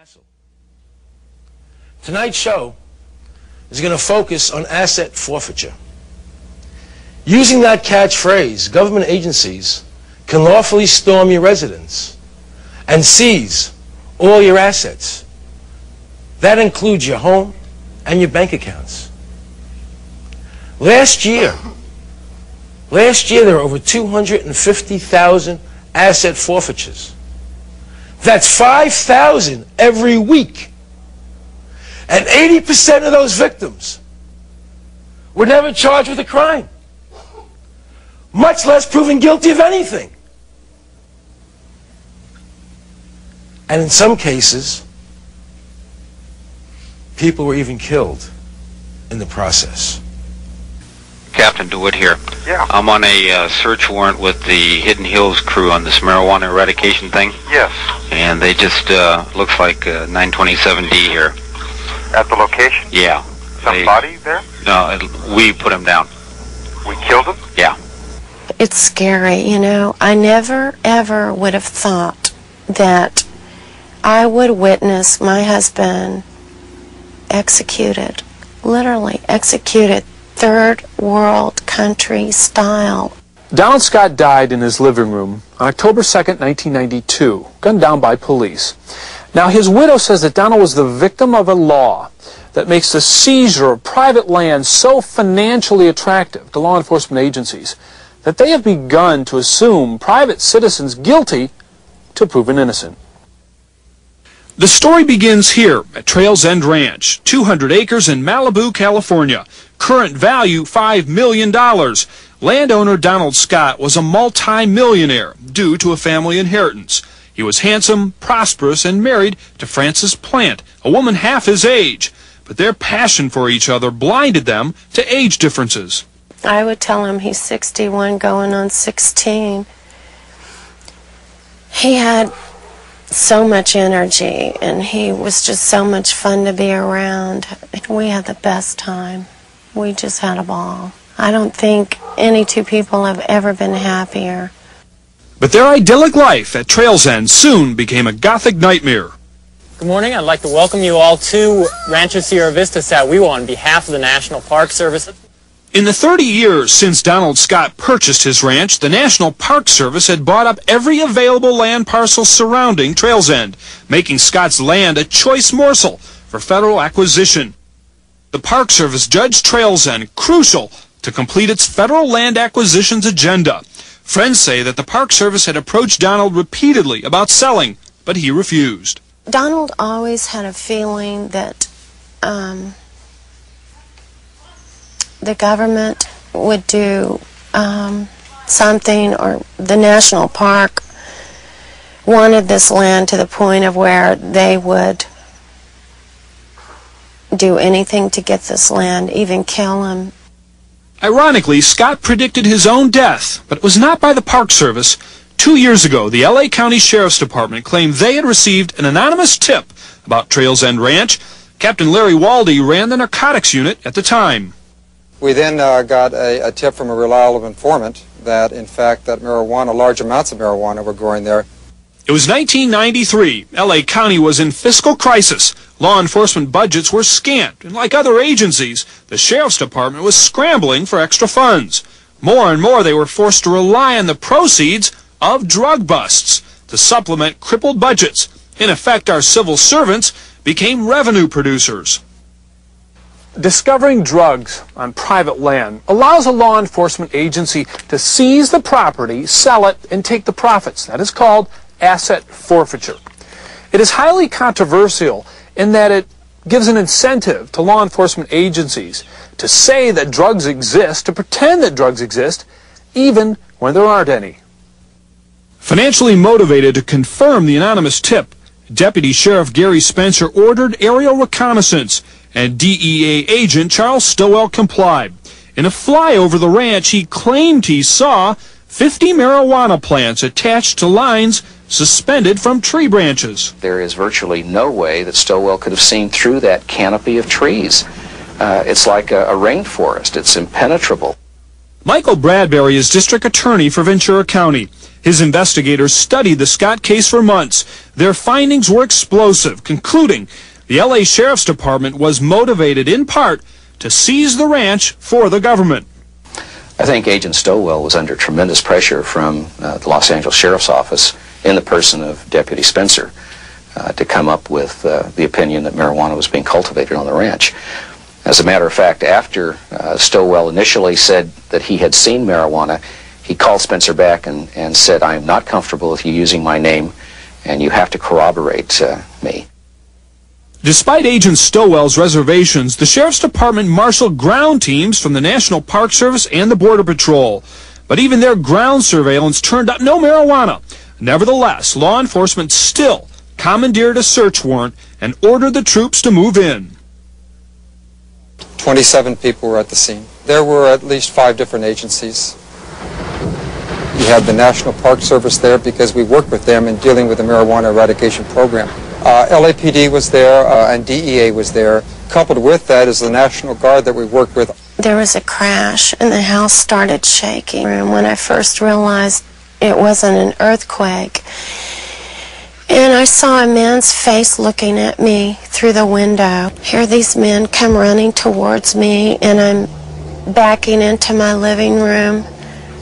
hassle. Tonight's show is going to focus on asset forfeiture. Using that catchphrase, government agencies can lawfully storm your residence and seize all your assets. That includes your home and your bank accounts. Last year there were over 250,000 asset forfeitures. That's 5,000 every week. And 80% of those victims were never charged with a crime, much less proven guilty of anything. And in some cases, people were even killed in the process. Captain DeWitt here. Yeah. I'm on a search warrant with the Hidden Hills crew on this marijuana eradication thing. Yes. And they just, looks like 927D here. At the location? Yeah. Somebody there? No, we put him down. We killed him? Yeah. It's scary, you know. I never, ever would have thought that I would witness my husband executed, literally executed, third world country style. Donald Scott died in his living room on October 2nd, 1992, gunned down by police. Now, his widow says that Donald was the victim of a law that makes the seizure of private land so financially attractive to law enforcement agencies that they have begun to assume private citizens guilty to proven innocent. The story begins here at Trails End Ranch, 200 acres in Malibu, California. Current value $5 million. Landowner Donald Scott was a multi-millionaire due to a family inheritance. He was handsome, prosperous, and married to Frances Plant, a woman half his age. But their passion for each other blinded them to age differences. I would tell him he's 61 going on 16. He had so much energy, and he was just so much fun to be around. We had the best time. We just had a ball. I don't think any two people have ever been happier. But their idyllic life at Trails End soon became a gothic nightmare. Good morning. I'd like to welcome you all to Rancho Sierra Vista Satwewa on behalf of the National Park Service. In the 30 years since Donald Scott purchased his ranch, the National Park Service had bought up every available land parcel surrounding Trails End, making Scott's land a choice morsel for federal acquisition. The Park Service judged Trails End crucial to complete its federal land acquisitions agenda. Friends say that the Park Service had approached Donald repeatedly about selling, but he refused. Donald always had a feeling that the government would do something, or the national park wanted this land to the point of where they would do anything to get this land, even kill him. Ironically, Scott predicted his own death, but it was not by the Park Service. 2 years ago, the L.A. County Sheriff's Department claimed they had received an anonymous tip about Trails End Ranch. Captain Larry Waldy ran the narcotics unit at the time. We then got a tip from a reliable informant that, in fact, that marijuana, large amounts of marijuana were growing there. It was 1993. L.A. County was in fiscal crisis. Law enforcement budgets were scant, and like other agencies, the Sheriff's Department was scrambling for extra funds. More and more, they were forced to rely on the proceeds of drug busts to supplement crippled budgets. In effect, our civil servants became revenue producers. Discovering drugs on private land allows a law enforcement agency to seize the property, sell it, and take the profits. That is called asset forfeiture. It is highly controversial in that it gives an incentive to law enforcement agencies to say that drugs exist, to pretend that drugs exist, even when there aren't any. Financially motivated to confirm the anonymous tip, Deputy Sheriff Gary Spencer ordered aerial reconnaissance, and DEA agent Charles Stowell complied. In a fly over the ranch, he claimed he saw 50 marijuana plants attached to lines suspended from tree branches. There is virtually no way that Stowell could have seen through that canopy of trees. It's like a rainforest. It's impenetrable. Michael Bradbury is district attorney for Ventura County. His investigators studied the Scott case for months. Their findings were explosive, concluding the LA Sheriff's Department was motivated in part to seize the ranch for the government. I think Agent Stowell was under tremendous pressure from the Los Angeles Sheriff's Office in the person of Deputy Spencer to come up with the opinion that marijuana was being cultivated on the ranch. As a matter of fact, after Stowell initially said that he had seen marijuana, he called Spencer back and said, "I am not comfortable with you using my name, and you have to corroborate me." Despite Agent Stowell's reservations, the Sheriff's Department marshaled ground teams from the National Park Service and the Border Patrol. But even their ground surveillance turned up no marijuana. Nevertheless, law enforcement still commandeered a search warrant and ordered the troops to move in. 27 people were at the scene. There were at least 5 different agencies. You had the National Park Service there because we worked with them in dealing with the marijuana eradication program. LAPD was there and DEA was there. Coupled with that is the National Guard that we worked with. There was a crash and the house started shaking. And when I first realized it wasn't an earthquake, and I saw a man's face looking at me through the window. Here these men come running towards me, and I'm backing into my living room,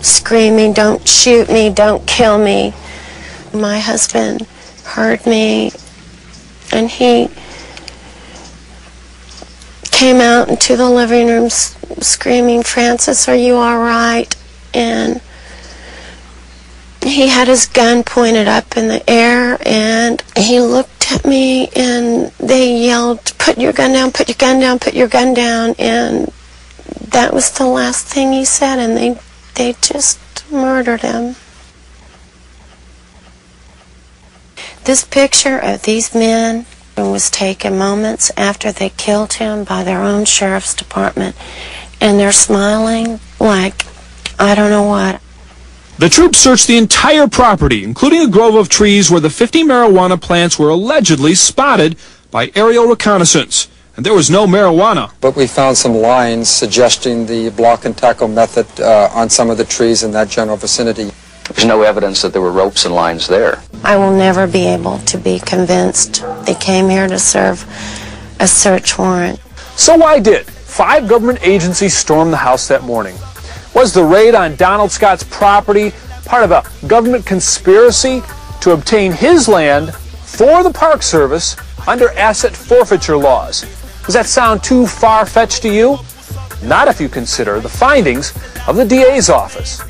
screaming, "Don't shoot me, don't kill me." My husband heard me, and he came out into the living room screaming, "Francis, are you all right?" And he had his gun pointed up in the air, and he looked at me, and they yelled, "Put your gun down, put your gun down, put your gun down." And that was the last thing he said, and they just murdered him. This picture of these men was taken moments after they killed him by their own sheriff's department, and they're smiling like, I don't know what. The troops searched the entire property, including a grove of trees where the 50 marijuana plants were allegedly spotted by aerial reconnaissance. And there was no marijuana. But we found some lines suggesting the block and tackle method on some of the trees in that general vicinity. There's no evidence that there were ropes and lines there. I will never be able to be convinced they came here to serve a search warrant. So why did 5 government agencies storm the house that morning? Was the raid on Donald Scott's property part of a government conspiracy to obtain his land for the Park Service under Asset Forfeiture Laws? Does that sound too far-fetched to you? Not if you consider the findings of the DA's office.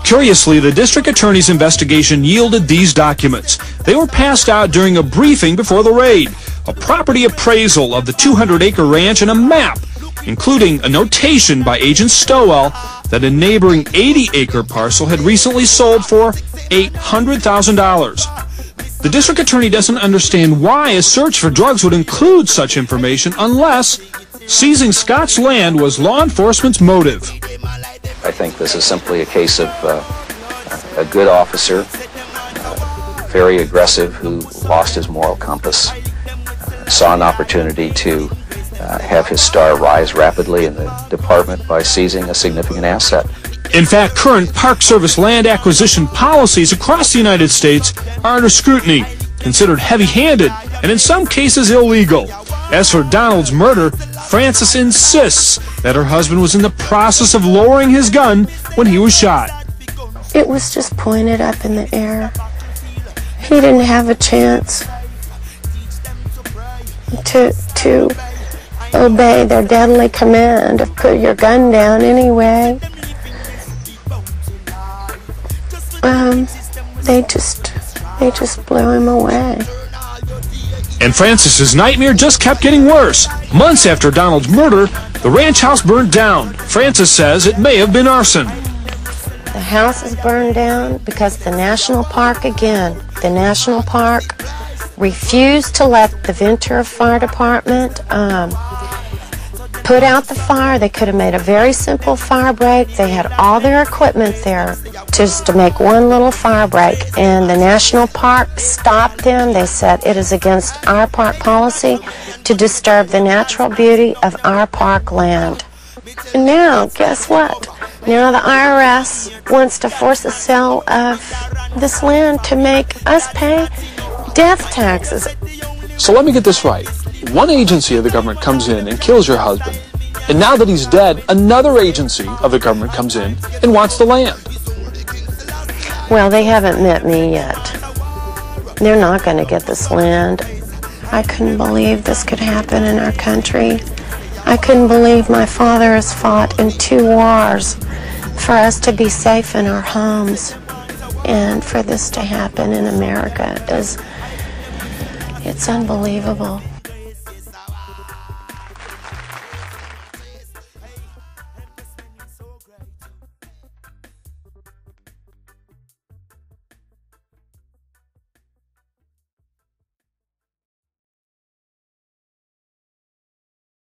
Curiously, the district attorney's investigation yielded these documents. They were passed out during a briefing before the raid, a property appraisal of the 200-acre ranch and a map, including a notation by Agent Stowell that a neighboring 80-acre parcel had recently sold for $800,000. The district attorney doesn't understand why a search for drugs would include such information unless seizing Scott's land was law enforcement's motive. I think this is simply a case of a good officer, very aggressive, who lost his moral compass, saw an opportunity to have his star rise rapidly in the department by seizing a significant asset. In fact, current Park Service land acquisition policies across the United States are under scrutiny, considered heavy-handed, and in some cases illegal. As for Donald's murder, Frances insists that her husband was in the process of lowering his gun when he was shot. It was just pointed up in the air. He didn't have a chance to obey their deadly command of put your gun down anyway. They just blew him away. And Frances's nightmare just kept getting worse. Months after Donald's murder, the ranch house burned down. Frances says it may have been arson. The house is burned down because the National Park, again, the National Park refused to let the Ventura Fire Department put out the fire. They could have made a very simple fire break. They had all their equipment there just to make one little fire break, and the National Park stopped them. They said it is against our park policy to disturb the natural beauty of our park land. And now, guess what? Now the IRS wants to force the sale of this land to make us pay death taxes. So let me get this right. One agency of the government comes in and kills your husband. And now that he's dead, another agency of the government comes in and wants the land. Well, they haven't met me yet. They're not going to get this land. I couldn't believe this could happen in our country. I couldn't believe my father has fought in 2 wars for us to be safe in our homes. And for this to happen in America it's unbelievable.